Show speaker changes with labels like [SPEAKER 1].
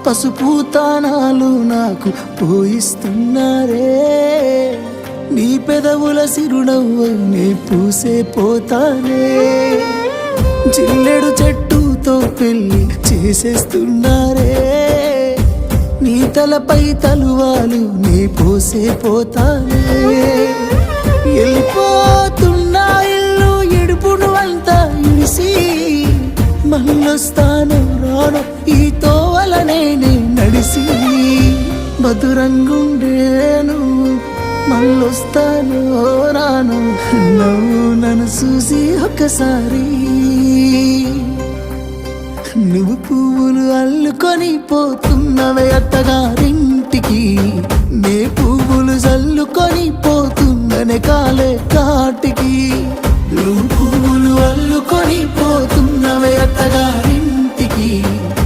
[SPEAKER 1] పసుపు తానాలు నాకు పోయిస్తున్నారే నీ పెదవుల సిరునవ్వు నే పూసే పోతానే జిల్లెడు చెట్టుతో పెళ్లి చేసేస్తున్నారే నీ తలపై తలువాలు నీ పోసే పోతానే వెళ్ళిపోతున్నా ఇల్లు ఎడుపును అంతా ఇడిసి మళ్ళొస్తాను రాను ఈ తోవలనే నడిసి మధురంగుండేను మళ్ళొస్తాను రాను నవ్వు నన్ను చూసి ఒక్కసారి నువ్వు పువ్వులు అల్లుకొని పోతున్నవే అత్తగారింటికి నే పువ్వులు చల్లుకొని పోతున్ననే కాలే కాటికి నువ్వు పువ్వులు అల్లుకొని పోతున్నవే అత్తగారి